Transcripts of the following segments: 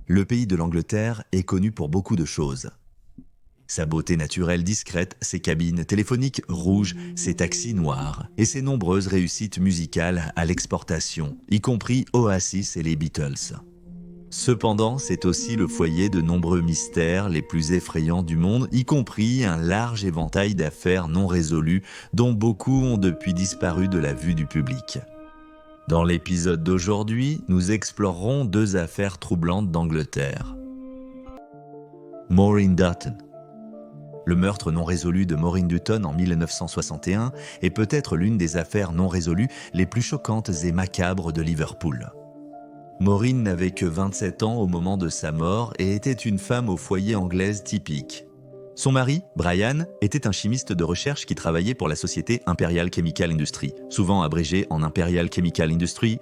Le pays de l'Angleterre est connu pour beaucoup de choses. Sa beauté naturelle discrète, ses cabines téléphoniques rouges, ses taxis noirs et ses nombreuses réussites musicales à l'exportation, y compris Oasis et les Beatles. Cependant, c'est aussi le foyer de nombreux mystères les plus effrayants du monde, y compris un large éventail d'affaires non résolues dont beaucoup ont depuis disparu de la vue du public. Dans l'épisode d'aujourd'hui, nous explorerons 2 affaires troublantes d'Angleterre. Maureen Dutton. Le meurtre non résolu de Maureen Dutton en 1961 est peut-être l'une des affaires non résolues les plus choquantes et macabres de Liverpool. Maureen n'avait que 27 ans au moment de sa mort et était une femme au foyer anglaise typique. Son mari, Brian, était un chimiste de recherche qui travaillait pour la société Imperial Chemical Industry, souvent abrégée en Imperial Chemical Industry.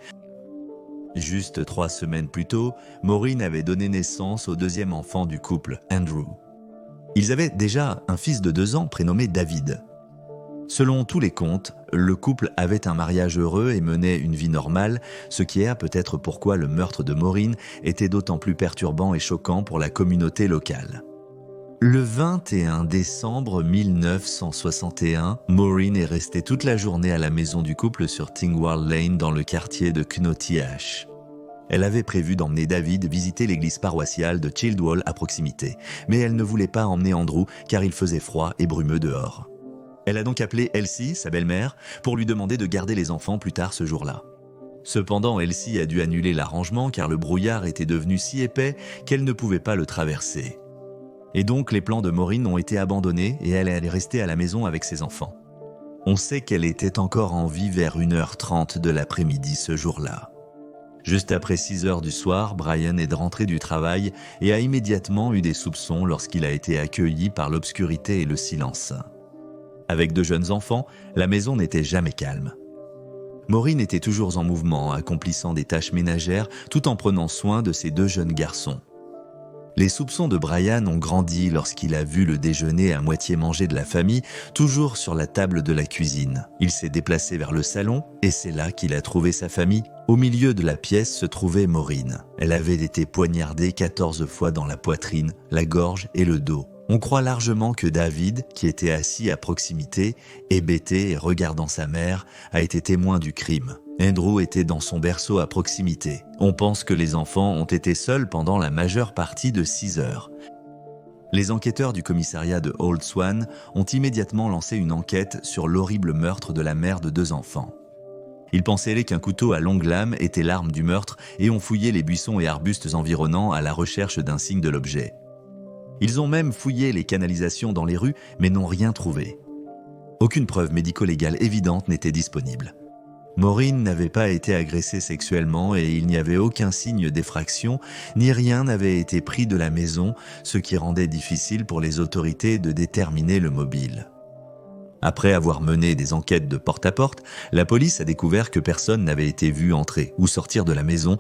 Juste 3 semaines plus tôt, Maureen avait donné naissance au 2e enfant du couple, Andrew. Ils avaient déjà un fils de 2 ans prénommé David. Selon tous les contes, le couple avait un mariage heureux et menait une vie normale, ce qui est peut-être pourquoi le meurtre de Maureen était d'autant plus perturbant et choquant pour la communauté locale. Le 21 décembre 1961, Maureen est restée toute la journée à la maison du couple sur Tingwall Lane dans le quartier de Knotty Ash. Elle avait prévu d'emmener David visiter l'église paroissiale de Childwall à proximité, mais elle ne voulait pas emmener Andrew car il faisait froid et brumeux dehors. Elle a donc appelé Elsie, sa belle-mère, pour lui demander de garder les enfants plus tard ce jour-là. Cependant, Elsie a dû annuler l'arrangement car le brouillard était devenu si épais qu'elle ne pouvait pas le traverser. Et donc les plans de Maureen ont été abandonnés et elle est restée à la maison avec ses enfants. On sait qu'elle était encore en vie vers 1h30 de l'après-midi ce jour-là. Juste après 6h du soir, Brian est rentré du travail et a immédiatement eu des soupçons lorsqu'il a été accueilli par l'obscurité et le silence. Avec 2 jeunes enfants, la maison n'était jamais calme. Maureen était toujours en mouvement, accomplissant des tâches ménagères tout en prenant soin de ses 2 jeunes garçons. Les soupçons de Brian ont grandi lorsqu'il a vu le déjeuner à moitié mangé de la famille, toujours sur la table de la cuisine. Il s'est déplacé vers le salon et c'est là qu'il a trouvé sa famille. Au milieu de la pièce se trouvait Maureen. Elle avait été poignardée 14 fois dans la poitrine, la gorge et le dos. On croit largement que David, qui était assis à proximité, hébété et regardant sa mère, a été témoin du crime. Andrew était dans son berceau à proximité. On pense que les enfants ont été seuls pendant la majeure partie de 6 heures. Les enquêteurs du commissariat de Old Swan ont immédiatement lancé une enquête sur l'horrible meurtre de la mère de 2 enfants. Ils pensaient qu'un couteau à longue lame était l'arme du meurtre et ont fouillé les buissons et arbustes environnants à la recherche d'un signe de l'objet. Ils ont même fouillé les canalisations dans les rues, mais n'ont rien trouvé. Aucune preuve médico-légale évidente n'était disponible. Maureen n'avait pas été agressée sexuellement et il n'y avait aucun signe d'effraction, ni rien n'avait été pris de la maison, ce qui rendait difficile pour les autorités de déterminer le mobile. Après avoir mené des enquêtes de porte à porte, la police a découvert que personne n'avait été vu entrer ou sortir de la maison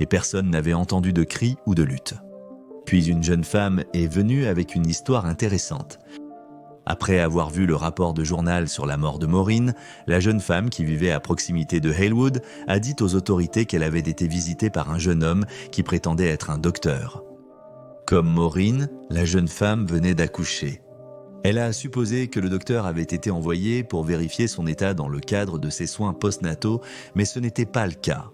et personne n'avait entendu de cris ou de lutte. Puis une jeune femme est venue avec une histoire intéressante. Après avoir vu le rapport de journal sur la mort de Maureen, la jeune femme qui vivait à proximité de Halewood a dit aux autorités qu'elle avait été visitée par un jeune homme qui prétendait être un docteur. Comme Maureen, la jeune femme venait d'accoucher. Elle a supposé que le docteur avait été envoyé pour vérifier son état dans le cadre de ses soins postnataux, mais ce n'était pas le cas.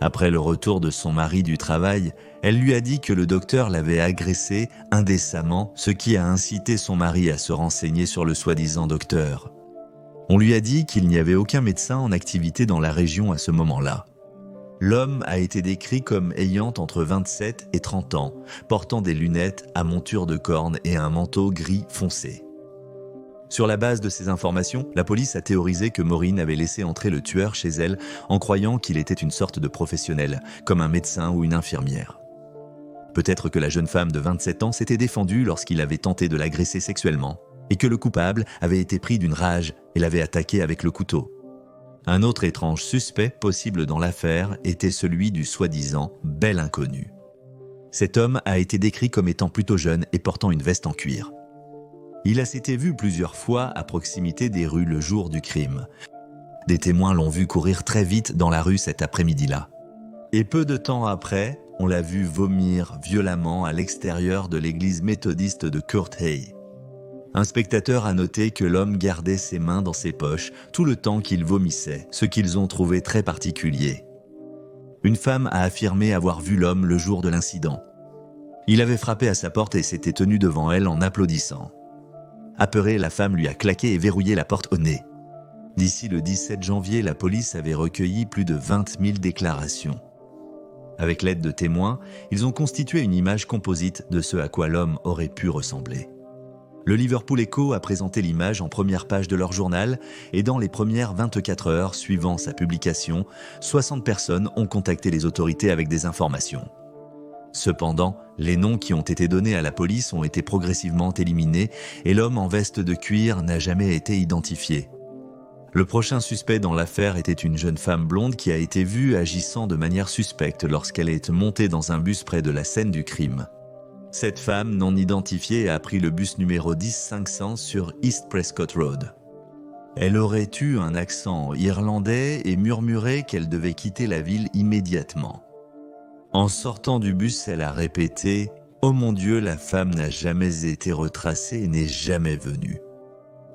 Après le retour de son mari du travail, elle lui a dit que le docteur l'avait agressée indécemment, ce qui a incité son mari à se renseigner sur le soi-disant docteur. On lui a dit qu'il n'y avait aucun médecin en activité dans la région à ce moment-là. L'homme a été décrit comme ayant entre 27 et 30 ans, portant des lunettes à monture de cornes et un manteau gris foncé. Sur la base de ces informations, la police a théorisé que Maureen avait laissé entrer le tueur chez elle en croyant qu'il était une sorte de professionnel, comme un médecin ou une infirmière. Peut-être que la jeune femme de 27 ans s'était défendue lorsqu'il avait tenté de l'agresser sexuellement, et que le coupable avait été pris d'une rage et l'avait attaqué avec le couteau. Un autre étrange suspect possible dans l'affaire était celui du soi-disant bel inconnu. Cet homme a été décrit comme étant plutôt jeune et portant une veste en cuir. Il s'était vu plusieurs fois à proximité des rues le jour du crime. Des témoins l'ont vu courir très vite dans la rue cet après-midi-là. Et peu de temps après, on l'a vu vomir violemment à l'extérieur de l'église méthodiste de Courthay. Un spectateur a noté que l'homme gardait ses mains dans ses poches tout le temps qu'il vomissait, ce qu'ils ont trouvé très particulier. Une femme a affirmé avoir vu l'homme le jour de l'incident. Il avait frappé à sa porte et s'était tenu devant elle en applaudissant. Apeurée, la femme lui a claqué et verrouillé la porte au nez. D'ici le 17 janvier, la police avait recueilli plus de 20 000 déclarations. Avec l'aide de témoins, ils ont constitué une image composite de ce à quoi l'homme aurait pu ressembler. Le Liverpool Echo a présenté l'image en première page de leur journal et dans les premières 24 heures suivant sa publication, 60 personnes ont contacté les autorités avec des informations. Cependant, les noms qui ont été donnés à la police ont été progressivement éliminés et l'homme en veste de cuir n'a jamais été identifié. Le prochain suspect dans l'affaire était une jeune femme blonde qui a été vue agissant de manière suspecte lorsqu'elle est montée dans un bus près de la scène du crime. Cette femme non identifiée a pris le bus numéro 10500 sur East Prescott Road. Elle aurait eu un accent irlandais et murmurait qu'elle devait quitter la ville immédiatement. En sortant du bus, elle a répété « Oh mon Dieu, la femme n'a jamais été retracée et n'est jamais venue ».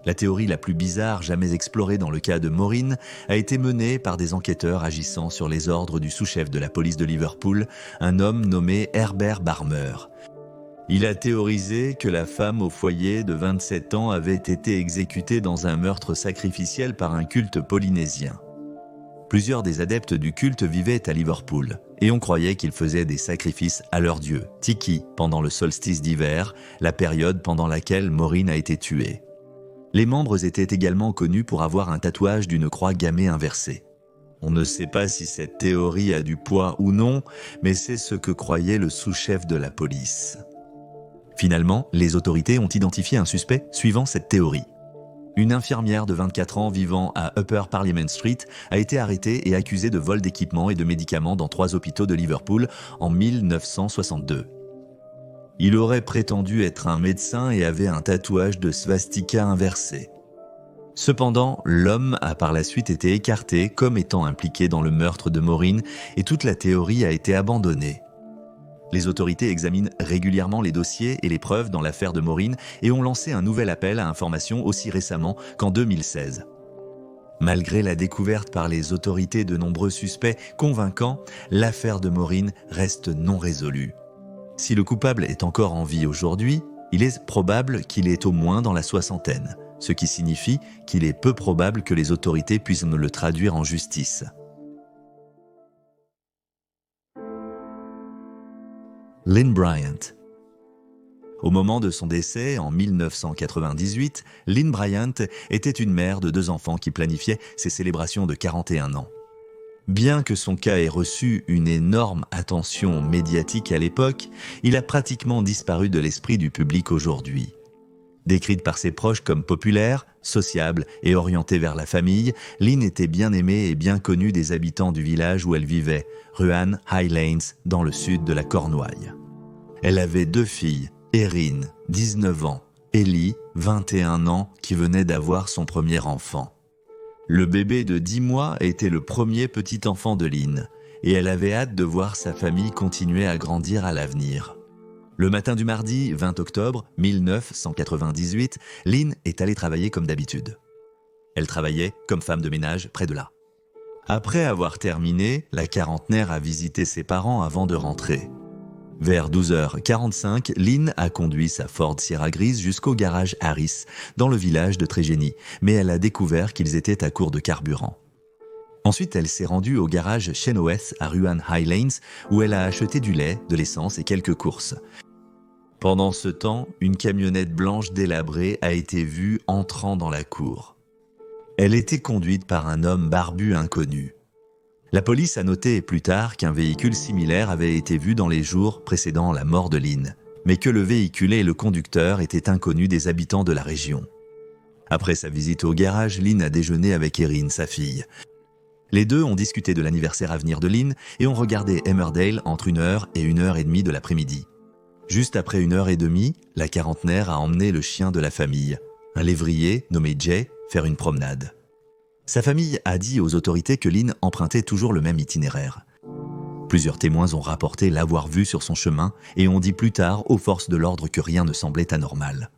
La théorie la plus bizarre jamais explorée dans le cas de Maureen a été menée par des enquêteurs agissant sur les ordres du sous-chef de la police de Liverpool, un homme nommé Herbert Barmer. Il a théorisé que la femme au foyer de 27 ans avait été exécutée dans un meurtre sacrificiel par un culte polynésien. Plusieurs des adeptes du culte vivaient à Liverpool et on croyait qu'ils faisaient des sacrifices à leur dieu, Tiki, pendant le solstice d'hiver, la période pendant laquelle Maureen a été tuée. Les membres étaient également connus pour avoir un tatouage d'une croix gammée inversée. On ne sait pas si cette théorie a du poids ou non, mais c'est ce que croyait le sous-chef de la police. Finalement, les autorités ont identifié un suspect suivant cette théorie. Une infirmière de 24 ans vivant à Upper Parliament Street a été arrêtée et accusée de vol d'équipements et de médicaments dans 3 hôpitaux de Liverpool en 1962. Il aurait prétendu être un médecin et avait un tatouage de swastika inversé. Cependant, l'homme a par la suite été écarté comme étant impliqué dans le meurtre de Maureen et toute la théorie a été abandonnée. Les autorités examinent régulièrement les dossiers et les preuves dans l'affaire de Maureen et ont lancé un nouvel appel à information aussi récemment qu'en 2016. Malgré la découverte par les autorités de nombreux suspects convaincants, l'affaire de Maureen reste non résolue. Si le coupable est encore en vie aujourd'hui, il est probable qu'il est au moins dans la soixantaine, ce qui signifie qu'il est peu probable que les autorités puissent le traduire en justice. Lynn Bryant. Au moment de son décès, en 1998, Lynn Bryant était une mère de 2 enfants qui planifiait ses célébrations de 41 ans. Bien que son cas ait reçu une énorme attention médiatique à l'époque, il a pratiquement disparu de l'esprit du public aujourd'hui. Décrite par ses proches comme populaire, sociable et orientée vers la famille, Lynn était bien aimée et bien connue des habitants du village où elle vivait, Ruan High Lanes, dans le sud de la Cornouaille. Elle avait 2 filles, Erin, 19 ans, Ellie, 21 ans, qui venait d'avoir son premier enfant. Le bébé de 10 mois était le premier petit enfant de Lynn, et elle avait hâte de voir sa famille continuer à grandir à l'avenir. Le matin du mardi 20 octobre 1998, Lynn est allée travailler comme d'habitude. Elle travaillait comme femme de ménage près de là. Après avoir terminé, la quarantenaire a visité ses parents avant de rentrer. Vers 12h45, Lynn a conduit sa Ford Sierra grise jusqu'au garage Harris, dans le village de Trégénie, mais elle a découvert qu'ils étaient à court de carburant. Ensuite, elle s'est rendue au garage Chenoweth à Ruan High Lanes, où elle a acheté du lait, de l'essence et quelques courses. Pendant ce temps, une camionnette blanche délabrée a été vue entrant dans la cour. Elle était conduite par un homme barbu inconnu. La police a noté plus tard qu'un véhicule similaire avait été vu dans les jours précédant la mort de Lynn, mais que le véhicule et le conducteur étaient inconnus des habitants de la région. Après sa visite au garage, Lynn a déjeuné avec Erin, sa fille. Les deux ont discuté de l'anniversaire à venir de Lynn et ont regardé Emmerdale entre 1h et 1h30 de l'après-midi. Juste après 1h30, la quarantenaire a emmené le chien de la famille, un lévrier nommé Jay, faire une promenade. Sa famille a dit aux autorités que Lynn empruntait toujours le même itinéraire. Plusieurs témoins ont rapporté l'avoir vu sur son chemin et ont dit plus tard aux forces de l'ordre que rien ne semblait anormal.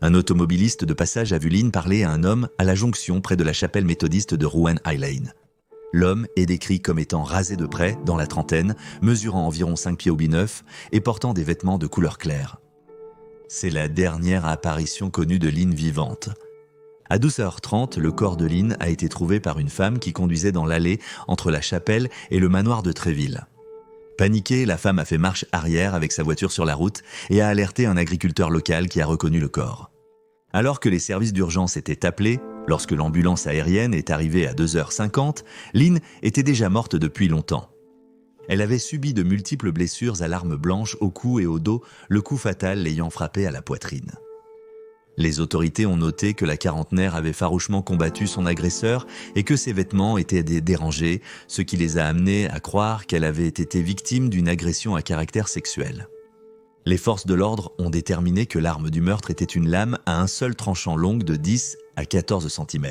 Un automobiliste de passage a vu Lynn parler à un homme à la jonction près de la chapelle méthodiste de Rowan High Lane. L'homme est décrit comme étant rasé de près, dans la trentaine, mesurant environ 5 pieds au bi-9 et portant des vêtements de couleur claire. C'est la dernière apparition connue de Lynn vivante. À 12h30, le corps de Lynn a été trouvé par une femme qui conduisait dans l'allée entre la chapelle et le manoir de Tréville. Paniquée, la femme a fait marche arrière avec sa voiture sur la route et a alerté un agriculteur local qui a reconnu le corps. Alors que les services d'urgence étaient appelés, lorsque l'ambulance aérienne est arrivée à 2h50, Lynn était déjà morte depuis longtemps. Elle avait subi de multiples blessures à l'arme blanche au cou et au dos, le coup fatal l'ayant frappée à la poitrine. Les autorités ont noté que la quarantenaire avait farouchement combattu son agresseur et que ses vêtements étaient dérangés, ce qui les a amenés à croire qu'elle avait été victime d'une agression à caractère sexuel. Les forces de l'ordre ont déterminé que l'arme du meurtre était une lame à un seul tranchant longue de 10 à 14 cm.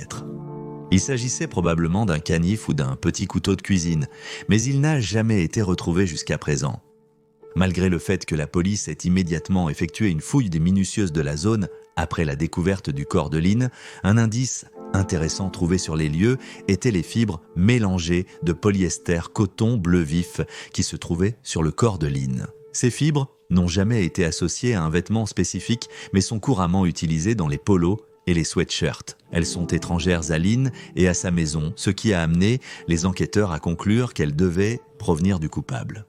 Il s'agissait probablement d'un canif ou d'un petit couteau de cuisine, mais il n'a jamais été retrouvé jusqu'à présent. Malgré le fait que la police ait immédiatement effectué une fouille des minutieuses de la zone après la découverte du corps de Lynn, un indice intéressant trouvé sur les lieux était les fibres mélangées de polyester coton bleu vif qui se trouvaient sur le corps de Lynn. Ces fibres n'ont jamais été associées à un vêtement spécifique mais sont couramment utilisées dans les polos et les sweatshirts. Elles sont étrangères à Lynn et à sa maison, ce qui a amené les enquêteurs à conclure qu'elles devaient provenir du coupable.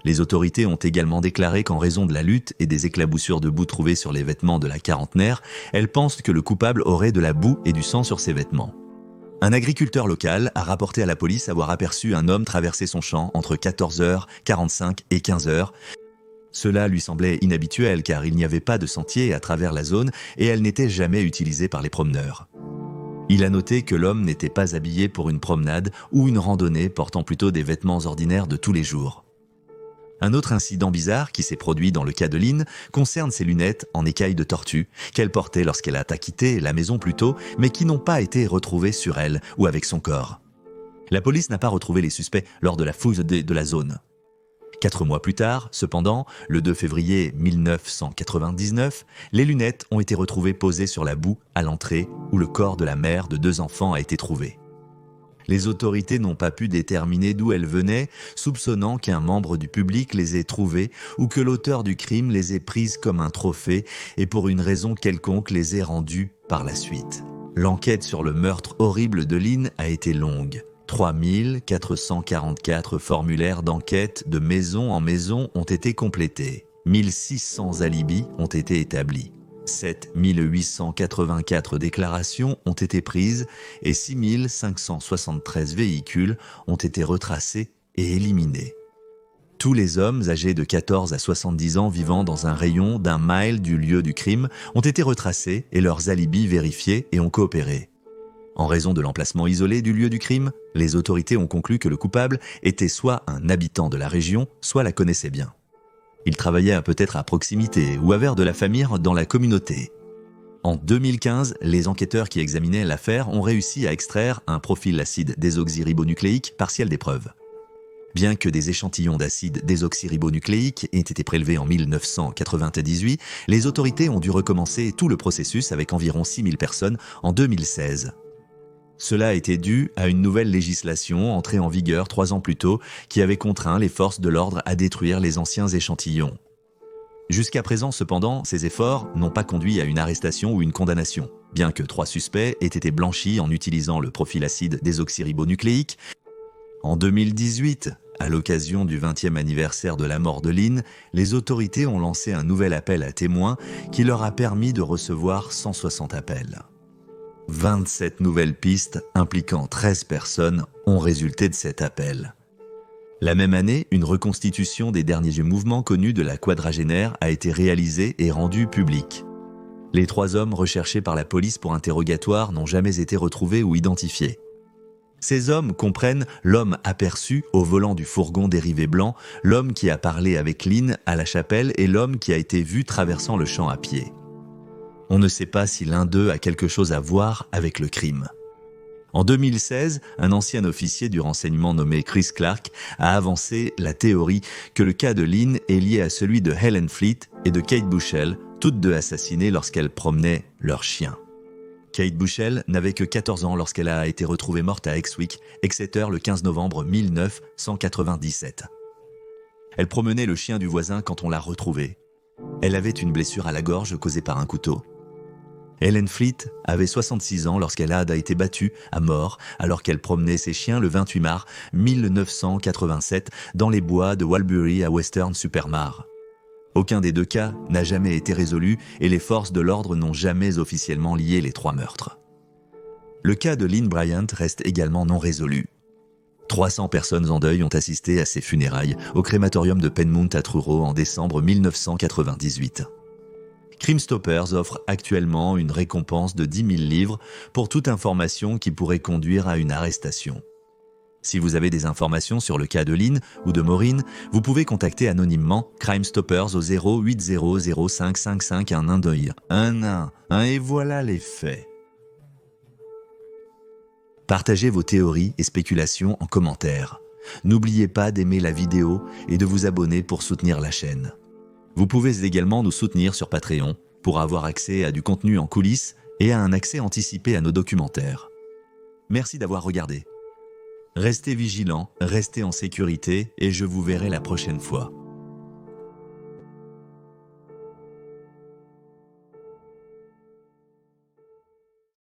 Les autorités ont également déclaré qu'en raison de la lutte et des éclaboussures de boue trouvées sur les vêtements de la quarantenaire, elles pensent que le coupable aurait de la boue et du sang sur ses vêtements. Un agriculteur local a rapporté à la police avoir aperçu un homme traverser son champ entre 14h45 et 15h. Cela lui semblait inhabituel car il n'y avait pas de sentier à travers la zone et elle n'était jamais utilisée par les promeneurs. Il a noté que l'homme n'était pas habillé pour une promenade ou une randonnée, portant plutôt des vêtements ordinaires de tous les jours. Un autre incident bizarre qui s'est produit dans le cas de Lynn concerne ses lunettes en écailles de tortue qu'elle portait lorsqu'elle a quitté la maison plus tôt, mais qui n'ont pas été retrouvées sur elle ou avec son corps. La police n'a pas retrouvé les suspects lors de la fouille de la zone. 4 mois plus tard, cependant, le 2 février 1999, les lunettes ont été retrouvées posées sur la boue à l'entrée où le corps de la mère de 2 enfants a été trouvé. Les autorités n'ont pas pu déterminer d'où elles venaient, soupçonnant qu'un membre du public les ait trouvées ou que l'auteur du crime les ait prises comme un trophée et pour une raison quelconque les ait rendues par la suite. L'enquête sur le meurtre horrible de Lynn a été longue. 3444 formulaires d'enquête de maison en maison ont été complétés. 1600 alibis ont été établis. 7884 déclarations ont été prises et 6573 véhicules ont été retracés et éliminés. Tous les hommes âgés de 14 à 70 ans vivant dans un rayon d'1 mile du lieu du crime ont été retracés et leurs alibis vérifiés et ont coopéré. En raison de l'emplacement isolé du lieu du crime, les autorités ont conclu que le coupable était soit un habitant de la région, soit la connaissait bien. Il travaillait peut-être à proximité ou avait de la famille dans la communauté. En 2015, les enquêteurs qui examinaient l'affaire ont réussi à extraire un profil acide désoxyribonucléique partiel des preuves. Bien que des échantillons d'acide désoxyribonucléique aient été prélevés en 1998, les autorités ont dû recommencer tout le processus avec environ 6000 personnes en 2016. Cela a été dû à une nouvelle législation entrée en vigueur 3 ans plus tôt qui avait contraint les forces de l'ordre à détruire les anciens échantillons. Jusqu'à présent, cependant, ces efforts n'ont pas conduit à une arrestation ou une condamnation, bien que 3 suspects aient été blanchis en utilisant le profil acide désoxyribonucléique. En 2018, à l'occasion du 20e anniversaire de la mort de Lynn, les autorités ont lancé un nouvel appel à témoins qui leur a permis de recevoir 160 appels. 27 nouvelles pistes impliquant 13 personnes ont résulté de cet appel. La même année, une reconstitution des derniers mouvements connus de la quadragénaire a été réalisée et rendue publique. Les 3 hommes recherchés par la police pour interrogatoire n'ont jamais été retrouvés ou identifiés. Ces hommes comprennent l'homme aperçu au volant du fourgon dérivé blanc, l'homme qui a parlé avec Lynn à la chapelle et l'homme qui a été vu traversant le champ à pied. On ne sait pas si l'un d'eux a quelque chose à voir avec le crime. En 2016, un ancien officier du renseignement nommé Chris Clark a avancé la théorie que le cas de Lynn est lié à celui de Helen Fleet et de Kate Bushell, toutes deux assassinées lorsqu'elles promenaient leur chien. Kate Bushell n'avait que 14 ans lorsqu'elle a été retrouvée morte à Exwick, Exeter, le 15 novembre 1997. Elle promenait le chien du voisin quand on l'a retrouvée. Elle avait une blessure à la gorge causée par un couteau. Helen Fleet avait 66 ans lorsqu'elle a été battue à mort alors qu'elle promenait ses chiens le 28 mars 1987 dans les bois de Walbury à Western-super-Mare. Aucun des deux cas n'a jamais été résolu et les forces de l'ordre n'ont jamais officiellement lié les 3 meurtres. Le cas de Lynn Bryant reste également non résolu. 300 personnes en deuil ont assisté à ses funérailles au crématorium de Penmount à Truro en décembre 1998. Crime Stoppers offre actuellement une récompense de 10 000 livres pour toute information qui pourrait conduire à une arrestation. Si vous avez des informations sur le cas de Lynn ou de Maureen, vous pouvez contacter anonymement Crime Stoppers au 08005551111 et voilà les faits. Partagez vos théories et spéculations en commentaire. N'oubliez pas d'aimer la vidéo et de vous abonner pour soutenir la chaîne. Vous pouvez également nous soutenir sur Patreon pour avoir accès à du contenu en coulisses et à un accès anticipé à nos documentaires. Merci d'avoir regardé. Restez vigilants, restez en sécurité et je vous verrai la prochaine fois.